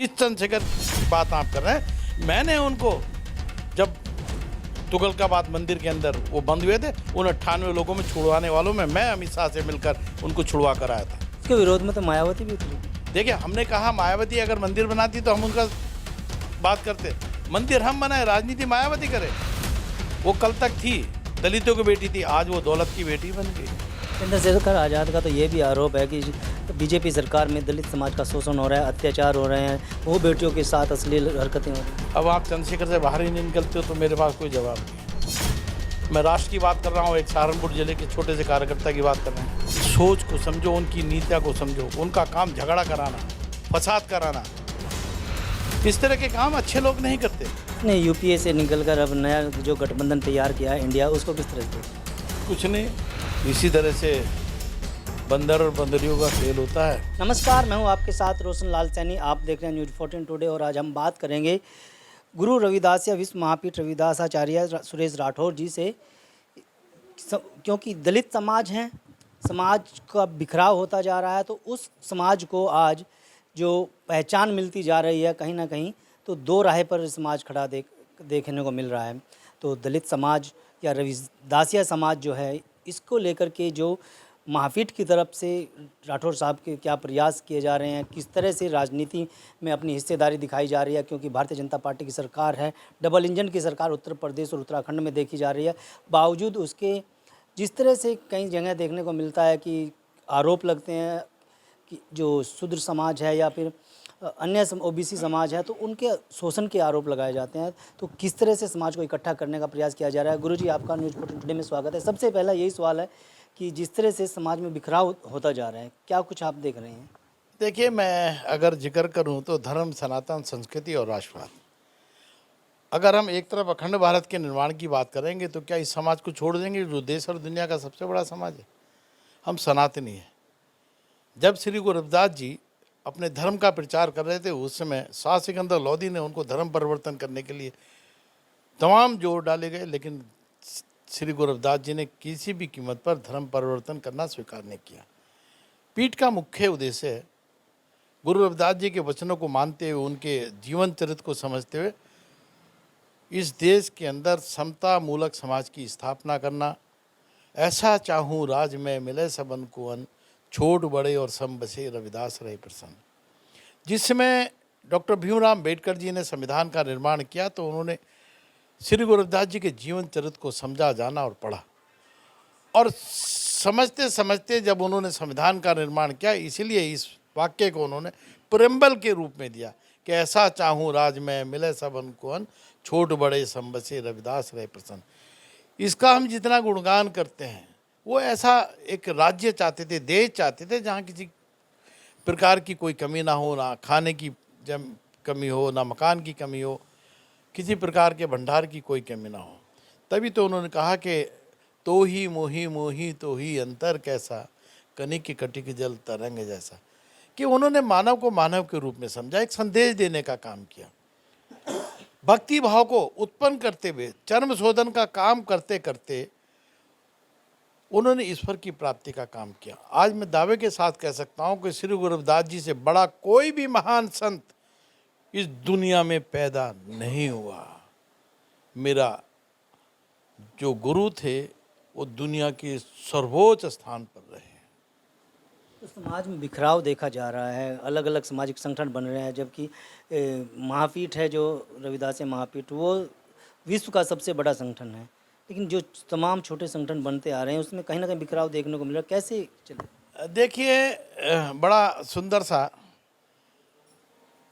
इस चंद्रशेखर की बात आप कर रहे हैं, मैंने उनको जब तुगलकाबाद मंदिर के अंदर वो बंद हुए थे, उन 98 लोगों में छुड़वाने वालों में मैं अमित शाह से मिलकर उनको छुड़वा कर आया था। इसके विरोध में तो मायावती भी थी। देखिए, हमने कहा मायावती अगर मंदिर बनाती तो हम उनका बात करते, मंदिर हम बनाए, राजनीति मायावती करे। वो कल तक थी दलितों की बेटी थी, आज वो दौलत की बेटी बन गई। चंद्रशेखर आज़ाद का तो ये भी आरोप है कि बीजेपी सरकार में दलित समाज का शोषण हो रहा है, अत्याचार हो रहे हैं, वो बेटियों के साथ अश्लील हरकतें हो रही हैं। अब आप चंद्रशेखर से बाहर ही नहीं निकलते हो तो मेरे पास कोई जवाब नहीं। मैं राष्ट्र की बात कर रहा हूँ, एक सहारनपुर जिले के छोटे से कार्यकर्ता की बात कर रहे हैं। सोच को समझो, उनकी नीतियाँ को समझो। उनका काम झगड़ा कराना, फसाद कराना, इस तरह के काम अच्छे लोग नहीं करते। नहीं, यूपीए से निकलकर अब नया जो गठबंधन तैयार किया है इंडिया, उसको किस तरह से? कुछ नहीं, इसी तरह से बंदर और बंदरियों का खेल होता है। नमस्कार, मैं हूं आपके साथ रोशन लाल सैनी। आप देख रहे हैं न्यूज़ 14 टुडे और आज हम बात करेंगे गुरु रविदासिया विश्व महापीठ रविदासाचार्य सुरेश राठौर जी से। क्योंकि दलित समाज हैं, समाज का बिखराव होता जा रहा है, तो उस समाज को आज जो पहचान मिलती जा रही है कहीं ना कहीं, तो दो राह पर समाज खड़ा देखने को मिल रहा है। तो दलित समाज या रविदासिया समाज जो है, इसको लेकर के जो महापीठ की तरफ से राठौर साहब के क्या प्रयास किए जा रहे हैं, किस तरह से राजनीति में अपनी हिस्सेदारी दिखाई जा रही है, क्योंकि भारतीय जनता पार्टी की सरकार है, डबल इंजन की सरकार उत्तर प्रदेश और उत्तराखंड में देखी जा रही है। बावजूद उसके जिस तरह से कई जगह देखने को मिलता है कि आरोप लगते हैं कि जो शूद्र समाज है या फिर अन्य ओबीसी समाज है, तो उनके शोषण के आरोप लगाए जाते हैं। तो किस तरह से समाज को इकट्ठा करने का प्रयास किया जा रहा है? गुरुजी, आपका न्यूज़ 14 टुडे में स्वागत है। सबसे पहला यही सवाल है कि जिस तरह से समाज में बिखराव होता जा रहा है, क्या कुछ आप देख रहे हैं? देखिए, मैं अगर जिक्र करूं तो धर्म, सनातन, संस्कृति और राष्ट्रवाद, अगर हम एक तरफ अखंड भारत के निर्माण की बात करेंगे तो क्या इस समाज को छोड़ देंगे जो देश और दुनिया का सबसे बड़ा समाज है? हम सनातनी हैं। जब श्री गुरु रविदास जी अपने धर्म का प्रचार कर रहे थे, उस समय शाह सिकंदर लोधी ने उनको धर्म परिवर्तन करने के लिए तमाम जोर डाले गए, लेकिन श्री गुरु रविदास जी ने किसी भी कीमत पर धर्म परिवर्तन करना स्वीकार नहीं किया। पीठ का मुख्य उद्देश्य है गुरु रविदास जी के वचनों को मानते हुए, उनके जीवन चरित्र को समझते हुए इस देश के अंदर समता मूलक समाज की स्थापना करना। ऐसा चाहूँ राज में मिले सबन को अन, छोट बड़े और सम बसे रविदास रहे प्रसन्न। जिस समय डॉक्टर भीमराव अम्बेडकर जी ने संविधान का निर्माण किया तो उन्होंने श्री गुरु रविदास जी के जीवन चरित्र को समझा, जाना और पढ़ा, और समझते समझते जब उन्होंने संविधान का निर्माण किया, इसीलिए इस वाक्य को उन्होंने प्रेम्बल के रूप में दिया कि ऐसा चाहूँ राज में मिले सबन को अन, छोट बड़े सम बसे रविदास रहे प्रसन्न। इसका हम जितना गुणगान करते हैं, वो ऐसा एक राज्य चाहते थे, देश चाहते थे जहाँ किसी प्रकार की कोई कमी ना हो, ना खाने की कमी हो, ना मकान की कमी हो, किसी प्रकार के भंडार की कोई कमी ना हो। तभी तो उन्होंने कहा कि तो ही मोही मोही तो ही अंतर कैसा, कनिक कटिक जल तरंग जैसा। कि उन्होंने मानव को मानव के रूप में समझा, एक संदेश देने का काम किया। भक्ति भाव को उत्पन्न करते हुए, चर्म शोधन का काम करते करते उन्होंने ईश्वर की प्राप्ति का काम किया। आज मैं दावे के साथ कह सकता हूँ कि श्री गुरु रविदास जी से बड़ा कोई भी महान संत इस दुनिया में पैदा नहीं हुआ। मेरा जो गुरु थे वो दुनिया के सर्वोच्च स्थान पर रहे। तो समाज में बिखराव देखा जा रहा है, अलग अलग सामाजिक संगठन बन रहे हैं, जबकि महापीठ है जो रविदासिया महापीठ, वो विश्व का सबसे बड़ा संगठन है, लेकिन जो तमाम छोटे संगठन बनते आ रहे हैं उसमें कहीं ना कहीं बिखराव देखने को मिल रहा है। कैसे चले? देखिए, बड़ा सुंदर सा,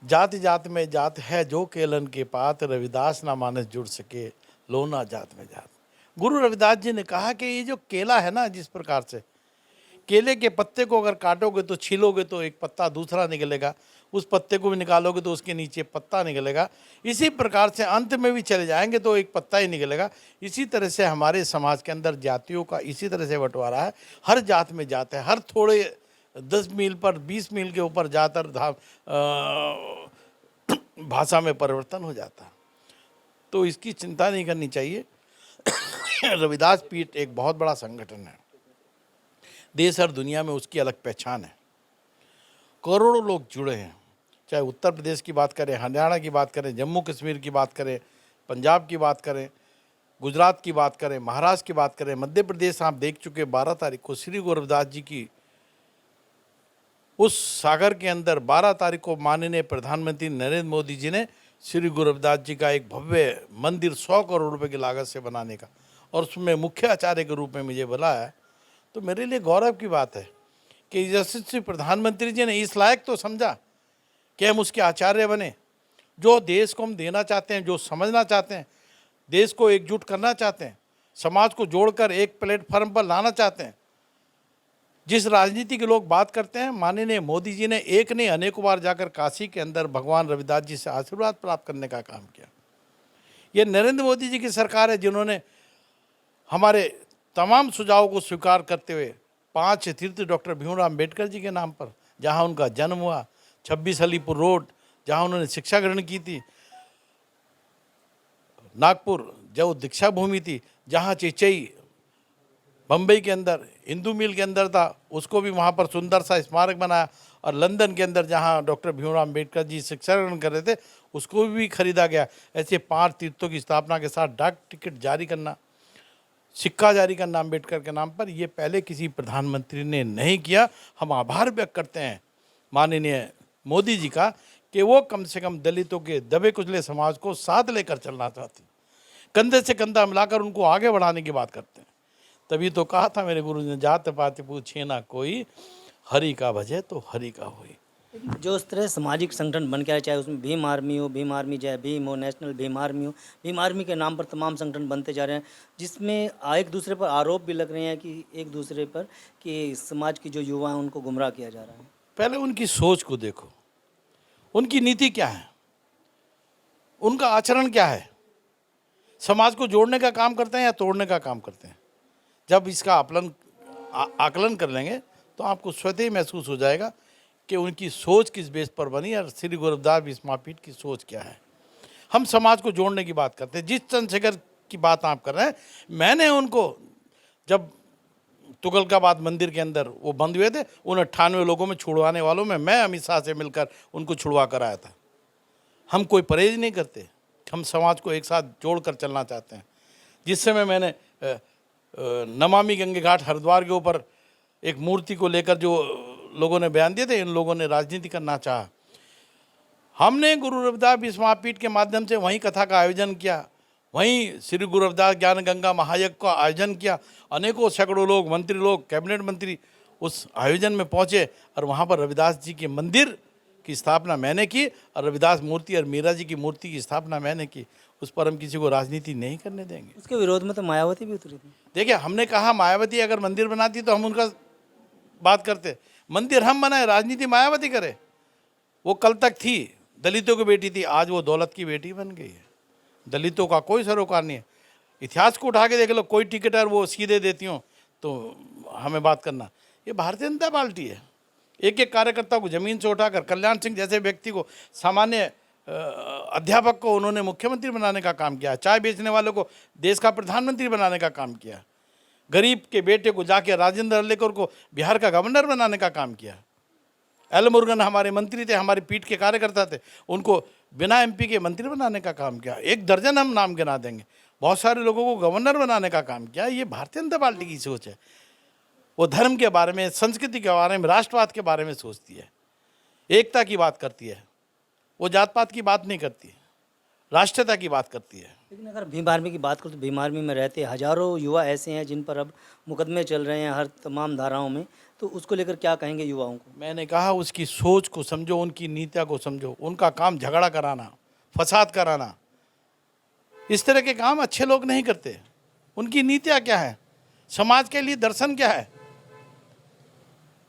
जात जात में जात है जो केलन के पात, रविदास ना मानस जुड़ सके लोना जात में जात। गुरु रविदास जी ने कहा कि ये जो केला है ना, जिस प्रकार से केले के पत्ते को अगर काटोगे तो छीलोगे तो एक पत्ता दूसरा निकलेगा, उस पत्ते को भी निकालोगे तो उसके नीचे पत्ता निकलेगा, इसी प्रकार से अंत में भी चले जाएंगे तो एक पत्ता ही निकलेगा। इसी तरह से हमारे समाज के अंदर जातियों का इसी तरह से बंटवारा है। हर जात में जात है, हर थोड़े 10 मील पर 20 मील के ऊपर जाकर भाषा में परिवर्तन हो जाता है। तो इसकी चिंता नहीं करनी चाहिए। रविदास पीठ एक बहुत बड़ा संगठन है, देश और दुनिया में उसकी अलग पहचान है। करोड़ों लोग जुड़े हैं, चाहे उत्तर प्रदेश की बात करें, हरियाणा की बात करें, जम्मू कश्मीर की बात करें, पंजाब की बात करें, गुजरात की बात करें, महाराष्ट्र की बात करें, मध्य प्रदेश आप देख चुके 12 तारीख को श्री गुरु रविदास जी की उस सागर के अंदर 12 तारीख को माननीय प्रधानमंत्री नरेंद्र मोदी जी ने श्री गुरु रविदास जी का एक भव्य मंदिर 100 करोड़ रुपए की लागत से बनाने का, और उसमें मुख्य आचार्य के रूप में मुझे बुलाया। तो मेरे लिए गौरव की बात है कि यशस्वी प्रधानमंत्री जी ने इस लायक तो समझा कि हम उसके आचार्य बने। जो देश को हम देना चाहते हैं, जो समझना चाहते हैं, देश को एकजुट करना चाहते हैं, समाज को जोड़कर एक प्लेटफॉर्म पर लाना चाहते हैं, जिस राजनीति के लोग बात करते हैं, माननीय मोदी जी ने एक नहीं अनेकों बार जाकर काशी के अंदर भगवान रविदास जी से आशीर्वाद प्राप्त करने का काम किया। ये नरेंद्र मोदी जी की सरकार है जिन्होंने हमारे तमाम सुझावों को स्वीकार करते हुए 5 तीर्थ डॉक्टर भीमराव अम्बेडकर जी के नाम पर, जहां उनका जन्म हुआ, 26 अलीपुर रोड जहां उन्होंने शिक्षा ग्रहण की थी, नागपुर जो दीक्षा भूमि थी, जहां चिचई बम्बई के अंदर हिंदू मिल के अंदर था, उसको भी वहाँ पर सुंदर सा स्मारक बनाया, और लंदन के अंदर जहाँ डॉक्टर भीमराव अम्बेडकर जी शिक्षा ग्रहण कर रहे थे उसको भी खरीदा गया। ऐसे 5 तीर्थों की स्थापना के साथ डाक टिकट जारी करना, सिक्का जारी करना अम्बेडकर के नाम पर, ये पहले किसी प्रधानमंत्री ने नहीं किया। हम आभार व्यक्त करते हैं माननीय मोदी जी का कि वो कम से कम दलितों के दबे कुचले समाज को साथ लेकर चलना चाहते, कंधे से कंधा मिलाकर उनको आगे बढ़ाने की बात करते हैं। तभी तो कहा था मेरे गुरु ने, जात पात पूछे ना कोई, हरि का भजे तो हरि का होई। जो इस तरह सामाजिक संगठन बन के आए, चाहे उसमें भीम आर्मी हो, भीम आर्मी जय भीम हो, नेशनल भीम आर्मी हो, भीम आर्मी के नाम पर तमाम संगठन बनते जा रहे हैं, जिसमें एक दूसरे पर आरोप भी लग रहे हैं कि एक दूसरे पर कि समाज की जो युवा हैं उनको गुमराह किया जा रहा है। पहले उनकी सोच को देखो, उनकी नीति क्या है, उनका आचरण क्या है, समाज को जोड़ने का काम करते हैं या तोड़ने का काम करते हैं। जब इसका आकलन कर लेंगे तो आपको स्वतः ही महसूस हो जाएगा कि उनकी सोच किस बेस पर बनी और श्री गुरु रविदास विश्व महापीठ की सोच क्या है। हम समाज को जोड़ने की बात करते हैं। जिस चंद्रशेखर की बात आप कर रहे हैं, मैंने उनको जब तुगलकाबाद मंदिर के अंदर वो बंद हुए थे, उन 98 लोगों में छुड़वाने वालों में मैं अमित शाह से मिलकर उनको छुड़वा कर आया था। हम कोई परहेज नहीं करते, हम समाज को एक साथ जोड़कर चलना चाहते हैं। जिस समय मैंने नमामि गंगे घाट हरिद्वार के ऊपर एक मूर्ति को लेकर जो लोगों ने बयान दिए थे, इन लोगों ने राजनीति करना चाहा। हमने गुरु रविदास विश्व महापीठ के माध्यम से वहीं कथा का आयोजन किया, वहीं श्री गुरु रविदास ज्ञान गंगा महायज्ञ का आयोजन किया। अनेकों सैकड़ों लोग, मंत्री लोग, कैबिनेट मंत्री उस आयोजन में पहुंचे और वहां पर रविदास जी के मंदिर की स्थापना मैंने की और रविदास मूर्ति और मीरा जी की मूर्ति की स्थापना मैंने की। उस पर हम किसी को राजनीति नहीं करने देंगे। उसके विरोध में तो मायावती भी उतरी थी। देखिए, हमने कहा मायावती अगर मंदिर बनाती तो हम उनका बात करते, मंदिर हम बनाए, राजनीति मायावती करे। वो कल तक थी दलितों की बेटी थी, आज वो दौलत की बेटी बन गई है। दलितों का कोई सरोकार नहीं है। इतिहास को उठा के देख लो, कोई टिकटर वो सीधे देती हो तो हमें बात करना। ये भारतीय जनता पार्टी है। एक एक कार्यकर्ता को जमीन से उठाकर, कल्याण सिंह जैसे व्यक्ति को, सामान्य अध्यापक को उन्होंने मुख्यमंत्री बनाने का काम किया, चाय बेचने वालों को देश का प्रधानमंत्री बनाने का काम किया, गरीब के बेटे को जाके राजेंद्र अर्लेकर को बिहार का गवर्नर बनाने का काम किया। एल मुरुगन हमारे मंत्री थे, हमारी पीठ के कार्यकर्ता थे, उनको बिना एमपी के मंत्री बनाने का काम किया। 1 दर्जन हम नाम गिना देंगे। बहुत सारे लोगों को गवर्नर बनाने का काम किया। ये भारतीय जनता पार्टी की सोच है। वो धर्म के बारे में, संस्कृति के बारे में, राष्ट्रवाद के बारे में सोचती है, एकता की बात करती है। वो जात पात की बात नहीं करती, राष्ट्रीयता की बात करती है। लेकिन अगर भीम आर्मी की बात करूँ तो भीम आर्मी में रहते हजारों युवा ऐसे हैं जिन पर अब मुकदमे चल रहे हैं हर तमाम धाराओं में, तो उसको लेकर क्या कहेंगे युवाओं को? मैंने कहा उसकी सोच को समझो, उनकी नीतियों को समझो। उनका काम झगड़ा कराना, फसाद कराना, इस तरह के काम अच्छे लोग नहीं करते। उनकी नीतियाँ क्या है, समाज के लिए दर्शन क्या है।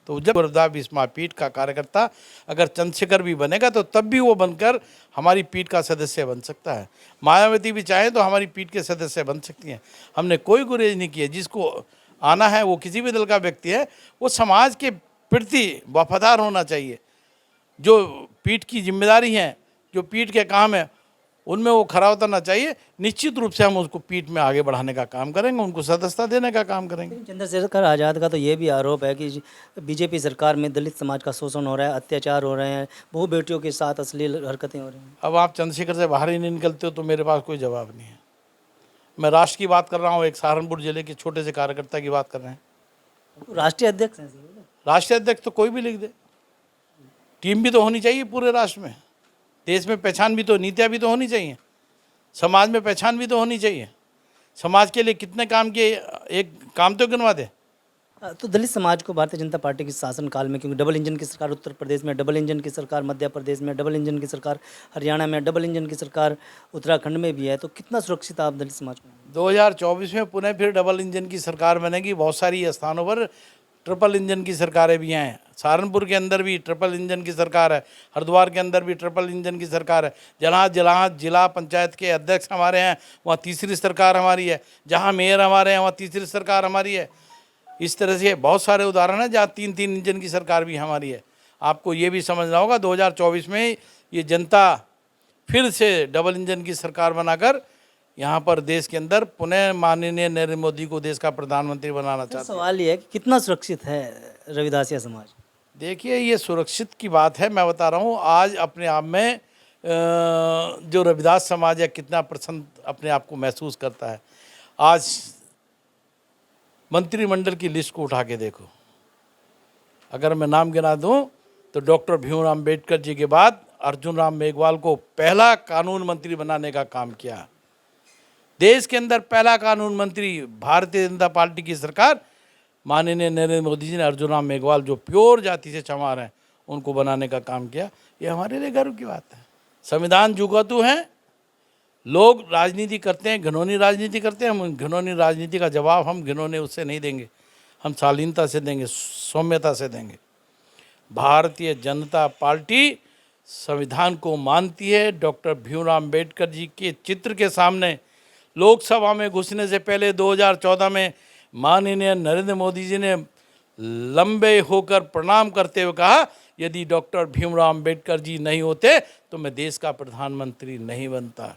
तो जब रविदास विश्व महापीठ का कार्यकर्ता अगर चंद्रशेखर भी बनेगा तो तब भी वो बनकर हमारी पीठ का सदस्य बन सकता है। मायावती भी चाहे तो हमारी पीठ के सदस्य बन सकती हैं। हमने कोई गुरेज नहीं किया। जिसको आना है वो किसी भी दल का व्यक्ति है, वो समाज के प्रति वफादार होना चाहिए। जो पीठ की जिम्मेदारी है, जो पीठ के काम है, उनमें वो खरा उतरना चाहिए। निश्चित रूप से हम उसको पीठ में आगे बढ़ाने का काम करेंगे, उनको सदस्यता देने का काम करेंगे। लेकिन चंद्रशेखर आज़ाद का तो ये भी आरोप है कि बीजेपी सरकार में दलित समाज का शोषण हो रहा है, अत्याचार हो रहे हैं, बहु बेटियों के साथ अश्लील हरकतें हो रही हैं। अब आप चंद्रशेखर से बाहर ही नहीं निकलते हो तो मेरे पास कोई जवाब नहीं है। मैं राष्ट्र की बात कर रहा हूँ, एक सहारनपुर जिले के छोटे से कार्यकर्ता की बात कर रहे हैं। तो राष्ट्रीय अध्यक्ष हैं सर। राष्ट्रीय अध्यक्ष तो कोई भी लिख दे, टीम भी तो होनी चाहिए पूरे राष्ट्र में। देश में पहचान भी तो, नीतियाँ भी तो होनी चाहिए, समाज में पहचान भी तो होनी चाहिए। समाज के लिए कितने काम किए, एक काम तो गिनवा दे। तो दलित समाज को भारतीय जनता पार्टी के शासनकाल में, क्योंकि डबल इंजन की सरकार उत्तर प्रदेश में, डबल इंजन की सरकार मध्य प्रदेश में, डबल इंजन की सरकार हरियाणा में, डबल इंजन की सरकार उत्तराखंड में भी है, तो कितना सुरक्षित आप दलित समाज को? 2024 में पुनः फिर डबल इंजन की सरकार बनेगी। बहुत सारी स्थानों पर ट्रिपल इंजन की सरकारें भी हैं। सहारनपुर के अंदर भी ट्रिपल इंजन की सरकार है, हरिद्वार के अंदर भी ट्रिपल इंजन की सरकार है। जहाँ जिला पंचायत के अध्यक्ष हमारे हैं वहाँ तीसरी सरकार हमारी है, जहाँ मेयर हमारे हैं वहाँ तीसरी सरकार हमारी है। इस तरह से बहुत सारे उदाहरण हैं जहाँ तीन तीन इंजन की सरकार भी हमारी है। आपको ये भी समझना होगा 2024 में ये जनता फिर से डबल इंजन की सरकार बनाकर यहाँ पर देश के अंदर पुनः माननीय नरेंद्र मोदी को देश का प्रधानमंत्री बनाना चाहते हैं। सवाल ये है कि कितना सुरक्षित है रविदासिया समाज? देखिए, ये सुरक्षित की बात है। मैं बता रहा हूँ, आज अपने आप में जो रविदास समाज है कितना प्रसन्न अपने आप को महसूस करता है। आज मंत्रिमंडल की लिस्ट को उठा के देखो, अगर मैं नाम गिना दूं तो डॉक्टर भीमराव अम्बेडकर जी के बाद अर्जुन राम मेघवाल को पहला कानून मंत्री बनाने का काम किया। देश के अंदर पहला कानून मंत्री भारतीय जनता पार्टी की सरकार माननीय नरेंद्र मोदी जी ने अर्जुन राम मेघवाल जो प्योर जाति से चमार हैं उनको बनाने का काम किया। ये हमारे लिए गर्व की बात है। संविधान जुगतु हैं, लोग राजनीति करते हैं, घिनौनी राजनीति करते हैं। हम घिनौनी राजनीति का जवाब हम घिनौने उससे नहीं देंगे, हम शालीनता से देंगे, सौम्यता से देंगे। भारतीय जनता पार्टी संविधान को मानती है। डॉक्टर भीमराव अम्बेडकर जी के चित्र के सामने लोकसभा में घुसने से पहले 2014 में माननीय नरेंद्र मोदी जी ने लंबे होकर प्रणाम करते हुए कहा, यदि डॉक्टर भीमराव अम्बेडकर जी नहीं होते तो मैं देश का प्रधानमंत्री नहीं बनता।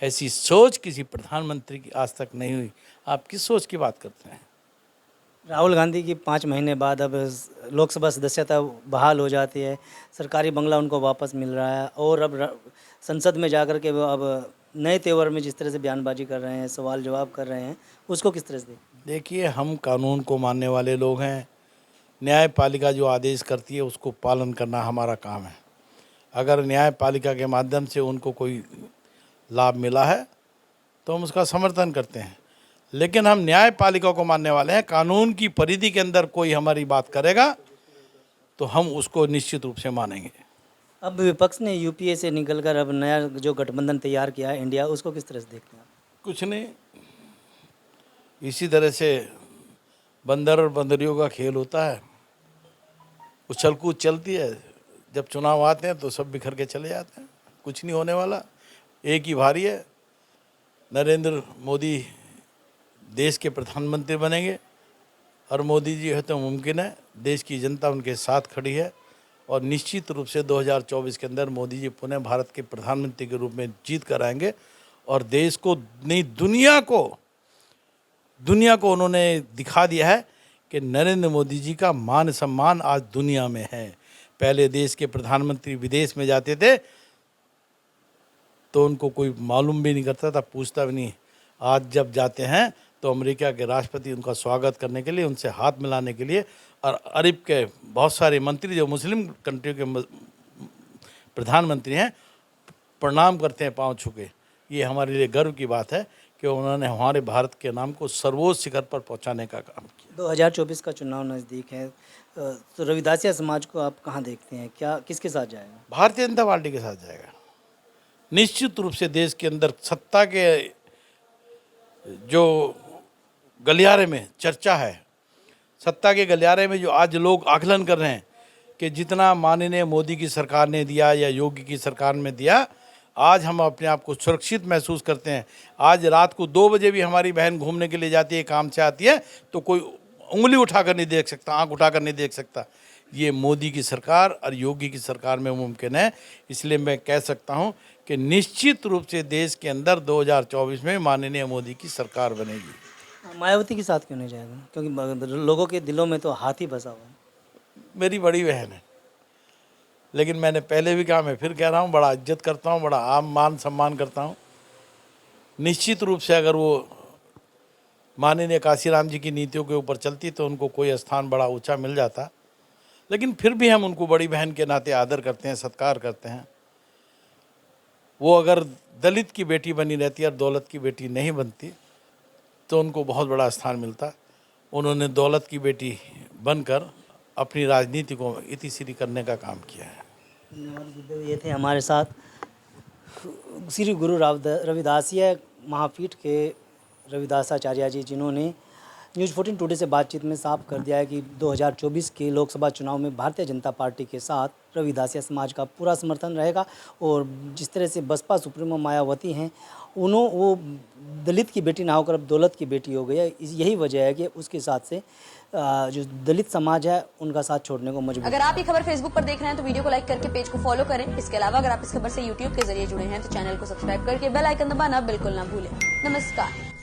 ऐसी सोच किसी प्रधानमंत्री की आज तक नहीं हुई। आप किस सोच की बात करते हैं? राहुल गांधी की 5 महीने बाद अब लोकसभा सदस्यता बहाल हो जाती है, सरकारी बंगला उनको वापस मिल रहा है, और अब संसद में जाकर के वो अब नए तेवर में जिस तरह से बयानबाजी कर रहे हैं, सवाल जवाब कर रहे हैं, उसको किस तरह से देखिए, हम कानून को मानने वाले लोग हैं। न्यायपालिका जो आदेश करती है उसको पालन करना हमारा काम है। अगर न्यायपालिका के माध्यम से उनको कोई लाभ मिला है तो हम उसका समर्थन करते हैं, लेकिन हम न्यायपालिका को मानने वाले हैं। कानून की परिधि के अंदर कोई हमारी बात करेगा तो हम उसको निश्चित रूप से मानेंगे। अब विपक्ष ने यूपीए से निकलकर अब नया जो गठबंधन तैयार किया है इंडिया, उसको किस तरह से देखते हैं? कुछ नहीं, इसी तरह से बंदर और बंदरियों का खेल होता है, उछल कूद चलती है। जब चुनाव आते हैं तो सब बिखर के चले जाते हैं। कुछ नहीं होने वाला, एक ही भारी है। नरेंद्र मोदी देश के प्रधानमंत्री बनेंगे और मोदी जी है तो मुमकिन है। देश की जनता उनके साथ खड़ी है और निश्चित रूप से 2024 के अंदर मोदी जी पुनः भारत के प्रधानमंत्री के रूप में जीत कर आएंगे और देश को नहीं दुनिया को उन्होंने दिखा दिया है कि नरेंद्र मोदी जी का मान सम्मान आज दुनिया में है। पहले देश के प्रधानमंत्री विदेश में जाते थे तो उनको कोई मालूम भी नहीं करता था, पूछता भी नहीं। आज जब जाते हैं तो अमेरिका के राष्ट्रपति उनका स्वागत करने के लिए, उनसे हाथ मिलाने के लिए, और अरब के बहुत सारे मंत्री जो मुस्लिम कंट्री के प्रधानमंत्री हैं प्रणाम करते हैं पाँव छू के। ये हमारे लिए गर्व की बात है कि उन्होंने हमारे भारत के नाम को सर्वोच्च शिखर पर पहुंचाने का काम किया। 2024 का चुनाव नज़दीक है, तो रविदासिया समाज को आप कहाँ देखते हैं? क्या किसके साथ जाएगा? भारतीय जनता पार्टी के साथ जाएगा। निश्चित रूप से देश के अंदर सत्ता के जो गलियारे में चर्चा है, सत्ता के गलियारे में जो आज लोग आकलन कर रहे हैं कि जितना माननीय मोदी की सरकार ने दिया या योगी की सरकार ने दिया, आज हम अपने आप को सुरक्षित महसूस करते हैं। आज रात को 2 बजे भी हमारी बहन घूमने के लिए जाती है, काम से आती है, तो कोई उंगली उठाकर नहीं देख सकता, आंख उठाकर नहीं देख सकता। ये मोदी की सरकार और योगी की सरकार में मुमकिन है। इसलिए मैं कह सकता हूँ कि निश्चित रूप से देश के अंदर 2024 में माननीय मोदी की सरकार बनेगी। मायावती के साथ क्यों नहीं जाएगा? क्योंकि लोगों के दिलों में तो हाथ ही बसा हुआ है। मेरी बड़ी बहन है, लेकिन मैंने पहले भी कहा, मैं फिर कह रहा हूँ, बड़ा इज्जत करता हूँ, बड़ा आम मान सम्मान करता हूँ। निश्चित रूप से अगर वो माननीय काशीराम जी की नीतियों के ऊपर चलती तो उनको कोई स्थान बड़ा ऊंचा मिल जाता, लेकिन फिर भी हम उनको बड़ी बहन के नाते आदर करते हैं, सत्कार करते हैं। वो अगर दलित की बेटी बनी रहती और दौलत की बेटी नहीं बनती तो उनको बहुत बड़ा स्थान मिलता। उन्होंने दौलत की बेटी बनकर अपनी राजनीति को इतिश्री करने का काम किया है। धन्यवाद गुरुदेव। ये थे हमारे साथ श्री गुरु रविदासीय महापीठ के रविदासाचार्य जी, जिन्होंने न्यूज़ 14 टुडे से बातचीत में साफ कर दिया है कि 2024 के लोकसभा चुनाव में भारतीय जनता पार्टी के साथ रविदासिया समाज का पूरा समर्थन रहेगा। और जिस तरह से बसपा सुप्रीमो मायावती हैं, वो दलित की बेटी ना होकर अब दौलत की बेटी हो गई है। यही वजह है कि उसके साथ से जो दलित समाज है उनका साथ छोड़ने को मजबूर। अगर आप ये खबर फेसबुक पर देख रहे हैं तो वीडियो को लाइक करके पेज को फॉलो करें। इसके अलावा अगर आप इस खबर से यूट्यूब के जरिए जुड़े हैं तो चैनल को सब्सक्राइब करके बेल आइकन दबाना बिल्कुल ना भूलें। नमस्कार।